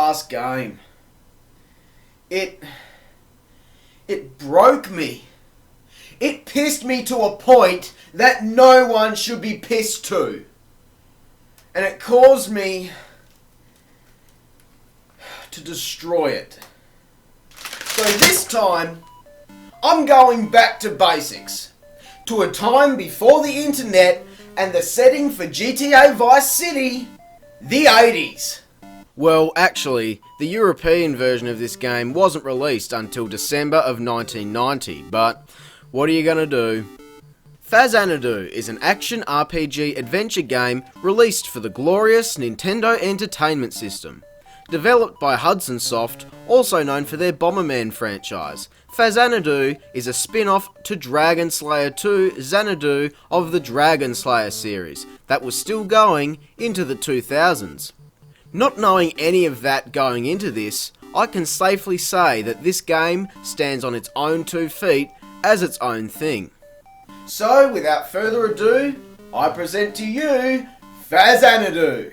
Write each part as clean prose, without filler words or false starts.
last game. It broke me. It pissed me to a point that no one should be pissed to. And it caused me to destroy it. So this time, I'm going back to basics. To a time before the internet and the setting for GTA Vice City, the 80s. Well, actually, the European version of this game wasn't released until December of 1990, but what are you gonna do? Faxanadu is an action RPG adventure game released for the glorious Nintendo Entertainment System. Developed by Hudson Soft, also known for their Bomberman franchise, Faxanadu is a spin-off to Dragon Slayer 2 Xanadu of the Dragon Slayer series that was still going into the 2000s. Not knowing any of that going into this, I can safely say that this game stands on its own 2 feet as its own thing. So, without further ado, I present to you Faxanadu.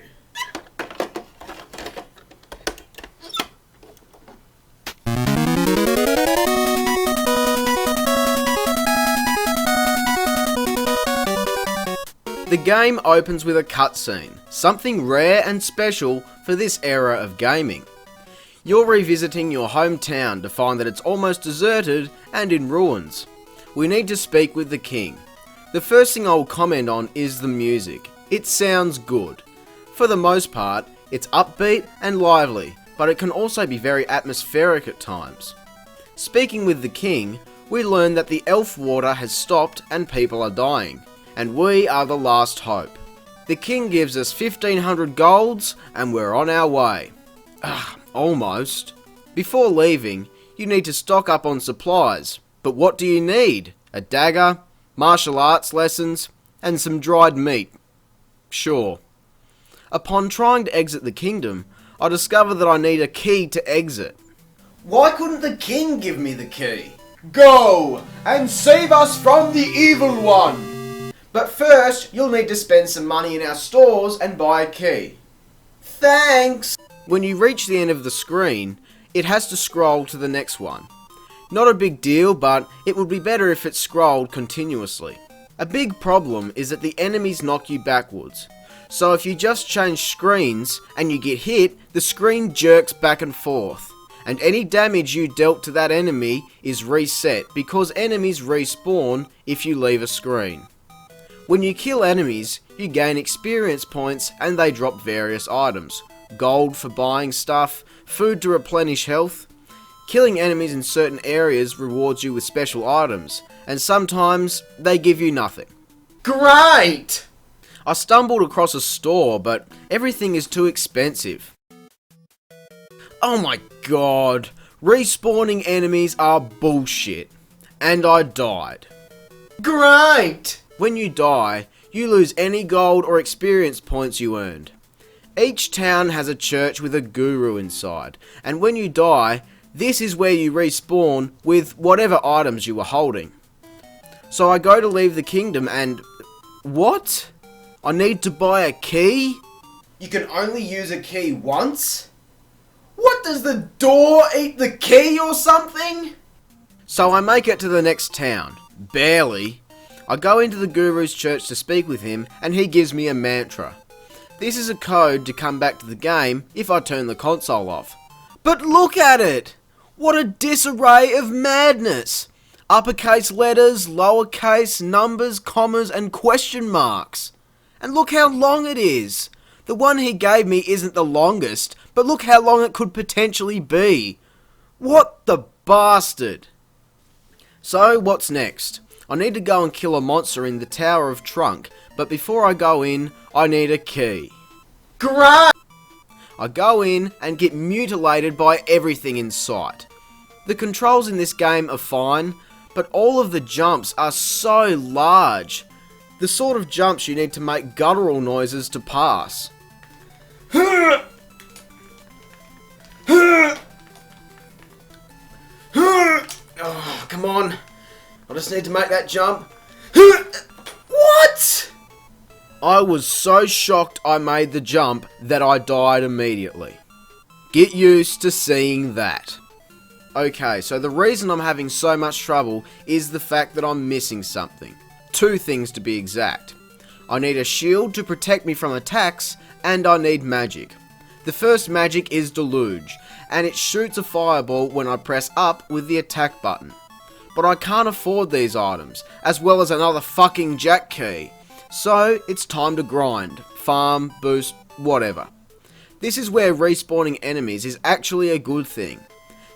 The game opens with a cutscene, something rare and special for this era of gaming. You're revisiting your hometown to find that it's almost deserted and in ruins. We need to speak with the king. The first thing I'll comment on is the music. It sounds good. For the most part, it's upbeat and lively, but it can also be very atmospheric at times. Speaking with the king, we learn that the elf water has stopped and people are dying, and we are the last hope. The king gives us 1500 golds and we're on our way. Almost. Before leaving, you need to stock up on supplies. But what do you need? A dagger, martial arts lessons, and some dried meat. Sure. Upon trying to exit the kingdom, I discover that I need a key to exit. Why couldn't the king give me the key? Go and save us from the evil one! But first, you'll need to spend some money in our stores and buy a key. Thanks! When you reach the end of the screen, it has to scroll to the next one. Not a big deal, but it would be better if it scrolled continuously. A big problem is that the enemies knock you backwards. So if you just change screens and you get hit, the screen jerks back and forth. And any damage you dealt to that enemy is reset because enemies respawn if you leave a screen. When you kill enemies, you gain experience points and they drop various items. Gold for buying stuff, food to replenish health. Killing enemies in certain areas rewards you with special items, and sometimes they give you nothing. Great! I stumbled across a store, but everything is too expensive. Oh my god, respawning enemies are bullshit. And I died. Great! When you die, you lose any gold or experience points you earned. Each town has a church with a guru inside, and when you die, this is where you respawn with whatever items you were holding. So I go to leave the kingdom and... what? I need to buy a key? You can only use a key once? What, does the door eat the key or something? So I make it to the next town. Barely. I go into the guru's church to speak with him and he gives me a mantra. This is a code to come back to the game if I turn the console off. But look at it! What a disarray of madness! Uppercase letters, lowercase, numbers, commas and question marks. And look how long it is! The one he gave me isn't the longest, but look how long it could potentially be. What the bastard! So, what's next? I need to go and kill a monster in the Tower of Trunk, but before I go in, I need a key. Great! I go in and get mutilated by everything in sight. The controls in this game are fine, but all of the jumps are so large. The sort of jumps you need to make guttural noises to pass. Oh, come on. I just need to make that jump. What? I was so shocked I made the jump that I died immediately. Get used to seeing that. Okay, so the reason I'm having so much trouble is the fact that I'm missing something. 2 things to be exact. I need a shield to protect me from attacks, and I need magic. The first magic is Deluge, and it shoots a fireball when I press up with the attack button. But I can't afford these items, as well as another fucking jack key. So it's time to grind, farm, boost, whatever. This is where respawning enemies is actually a good thing.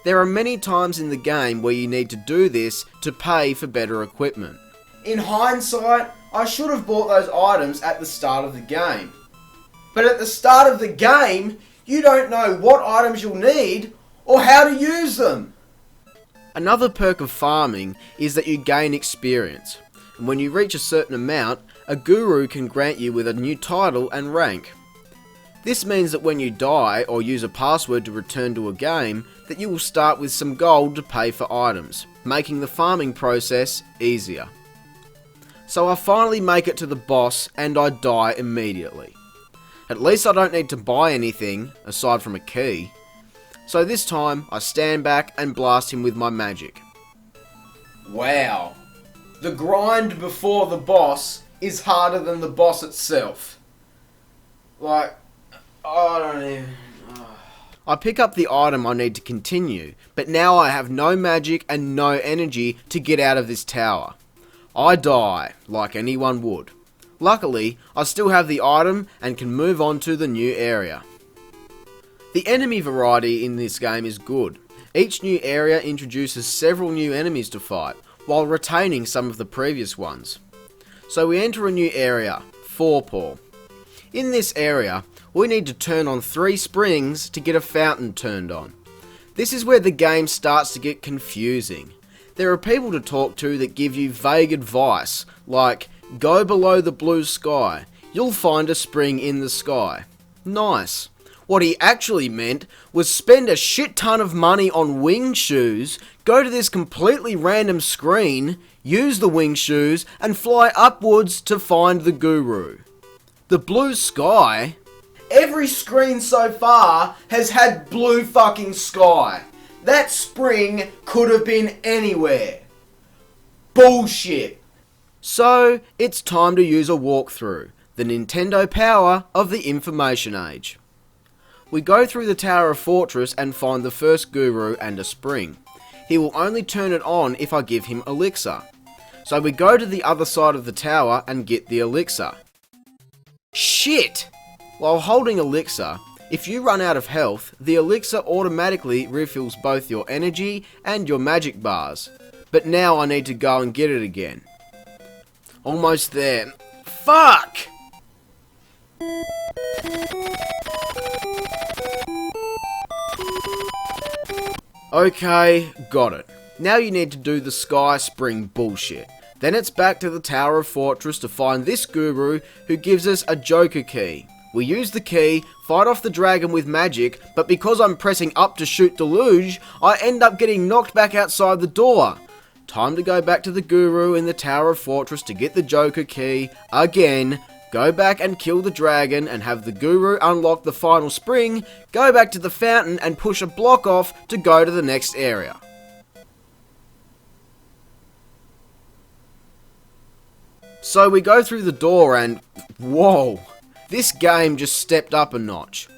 There are many times in the game where you need to do this to pay for better equipment. In hindsight, I should have bought those items at the start of the game. But at the start of the game, you don't know what items you'll need or how to use them. Another perk of farming is that you gain experience, and when you reach a certain amount, a guru can grant you with a new title and rank. This means that when you die or use a password to return to a game, that you will start with some gold to pay for items, making the farming process easier. So I finally make it to the boss and I die immediately. At least I don't need to buy anything, aside from a key. So this time, I stand back and blast him with my magic. Wow. The grind before the boss is harder than the boss itself. Like, I don't even... I pick up the item I need to continue, but now I have no magic and no energy to get out of this tower. I die, like anyone would. Luckily, I still have the item and can move on to the new area. The enemy variety in this game is good. Each new area introduces several new enemies to fight, while retaining some of the previous ones. So we enter a new area, Forepaw. In this area, we need to turn on 3 springs to get a fountain turned on. This is where the game starts to get confusing. There are people to talk to that give you vague advice, like, go below the blue sky, you'll find a spring in the sky. Nice. What he actually meant was spend a shit ton of money on wing shoes, go to this completely random screen, use the wing shoes, and fly upwards to find the guru. The blue sky? Every screen so far has had blue fucking sky. That spring could have been anywhere. Bullshit. So, it's time to use a walkthrough, the Nintendo power of the information age. We go through the Tower of Fortress and find the first guru and a spring. He will only turn it on if I give him elixir. So we go to the other side of the tower and get the elixir. Shit! While holding elixir, if you run out of health, the elixir automatically refills both your energy and your magic bars. But now I need to go and get it again. Almost there. Fuck! Okay, got it. Now you need to do the Sky Spring bullshit. Then it's back to the Tower of Fortress to find this guru who gives us a Joker key. We use the key, fight off the dragon with magic, but because I'm pressing up to shoot Deluge, I end up getting knocked back outside the door. Time to go back to the guru in the Tower of Fortress to get the Joker key, again, go back and kill the dragon and have the guru unlock the final spring, go back to the fountain and push a block off to go to the next area. So we go through the door and, whoa, this game just stepped up a notch.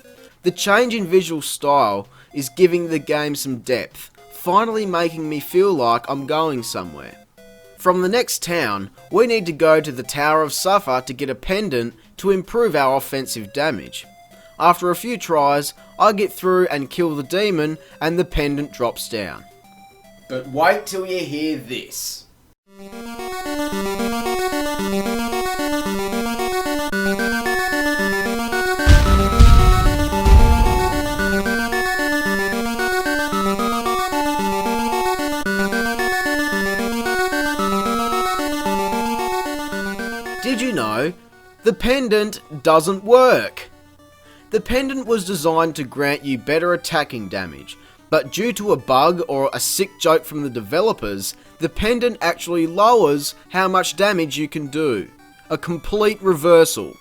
The change in visual style is giving the game some depth, finally making me feel like I'm going somewhere. From the next town, we need to go to the Tower of Suffer to get a pendant to improve our offensive damage. After a few tries, I get through and kill the demon and the pendant drops down. But wait till you hear this. Did you know? The pendant doesn't work. The pendant was designed to grant you better attacking damage, but due to a bug or a sick joke from the developers, the pendant actually lowers how much damage you can do. A complete reversal.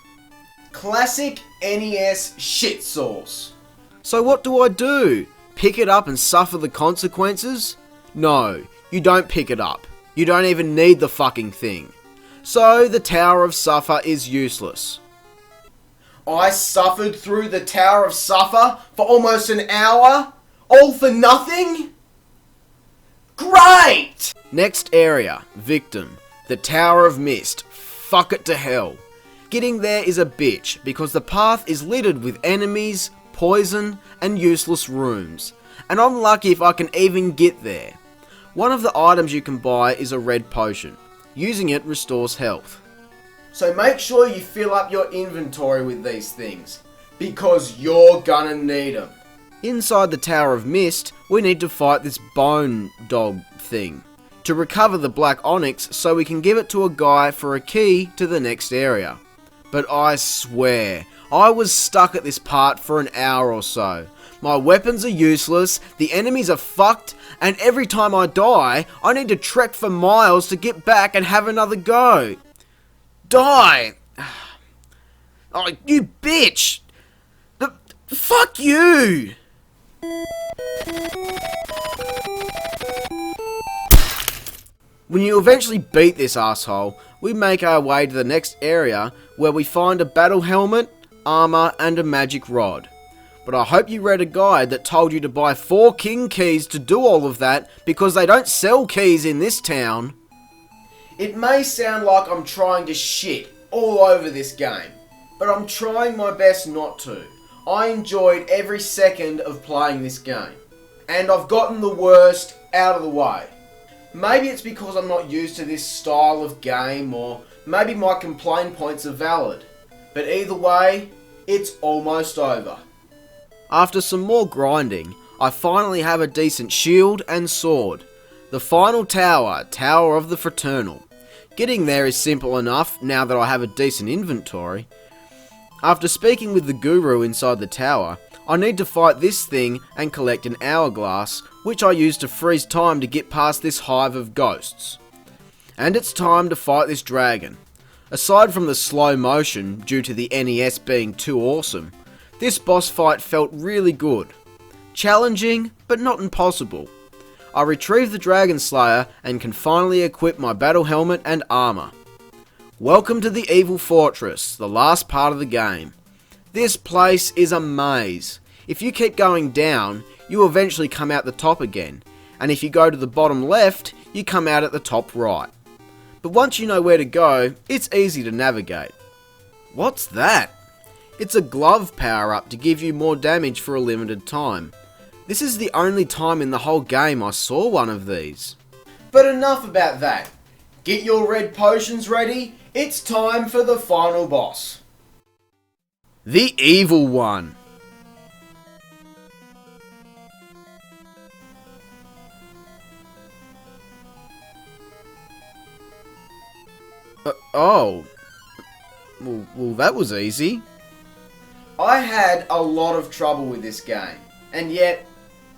Classic NES shit sauce. So what do I do? Pick it up and suffer the consequences? No, you don't pick it up. You don't even need the fucking thing. So the Tower of Suffer is useless. I suffered through the Tower of Suffer for almost an hour? All for nothing? Great! Next area, Victim, the Tower of Mist. Fuck it to hell. Getting there is a bitch because the path is littered with enemies, poison, and useless rooms. And I'm lucky if I can even get there. One of the items you can buy is a red potion. Using it restores health. So make sure you fill up your inventory with these things, because you're gonna need them. Inside the Tower of Mist, we need to fight this bone dog thing to recover the black onyx so we can give it to a guy for a key to the next area. But I swear, I was stuck at this part for an hour or so. My weapons are useless, the enemies are fucked, and every time I die, I need to trek for miles to get back and have another go. Die! Oh, you bitch! Fuck you! When you eventually beat this asshole, we make our way to the next area where we find a battle helmet, armor, and a magic rod. But I hope you read a guide that told you to buy 4 king keys to do all of that because they don't sell keys in this town. It may sound like I'm trying to shit all over this game, but I'm trying my best not to. I enjoyed every second of playing this game, and I've gotten the worst out of the way. Maybe it's because I'm not used to this style of game, or maybe my complaint points are valid. But either way, it's almost over. After some more grinding, I finally have a decent shield and sword. The final tower, Tower of the Fraternal. Getting there is simple enough now that I have a decent inventory. After speaking with the guru inside the tower, I need to fight this thing and collect an hourglass, which I use to freeze time to get past this hive of ghosts. And it's time to fight this dragon. Aside from the slow motion due to the NES being too awesome, this boss fight felt really good. Challenging, but not impossible. I retrieve the Dragon Slayer and can finally equip my battle helmet and armor. Welcome to the Evil Fortress, the last part of the game. This place is a maze. If you keep going down, you eventually come out the top again, and if you go to the bottom left, you come out at the top right. But once you know where to go, it's easy to navigate. What's that? It's a glove power-up to give you more damage for a limited time. This is the only time in the whole game I saw one of these. But enough about that. Get your red potions ready. It's time for the final boss. The Evil One. Oh. Well, that was easy. I had a lot of trouble with this game, and yet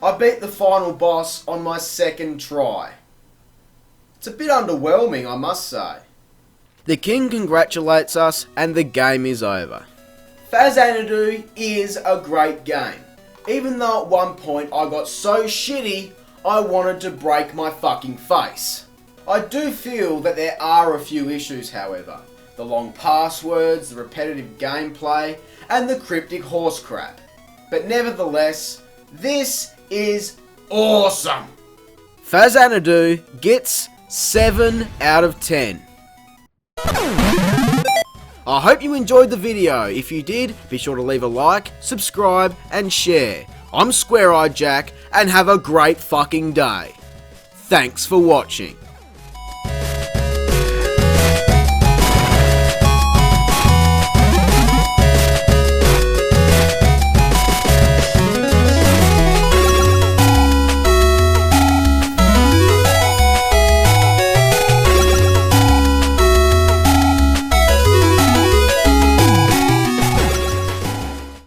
I beat the final boss on my second try. It's a bit underwhelming, I must say. The king congratulates us and the game is over. Faxanadu is a great game, even though at one point I got so shitty I wanted to break my fucking face. I do feel that there are a few issues, however. The long passwords, the repetitive gameplay, and the cryptic horse crap. But nevertheless, this is awesome! Faxanadu gets 7 out of 10. I hope you enjoyed the video. If you did, be sure to leave a like, subscribe, and share. I'm Square Eyed Jack, and have a great fucking day. Thanks for watching.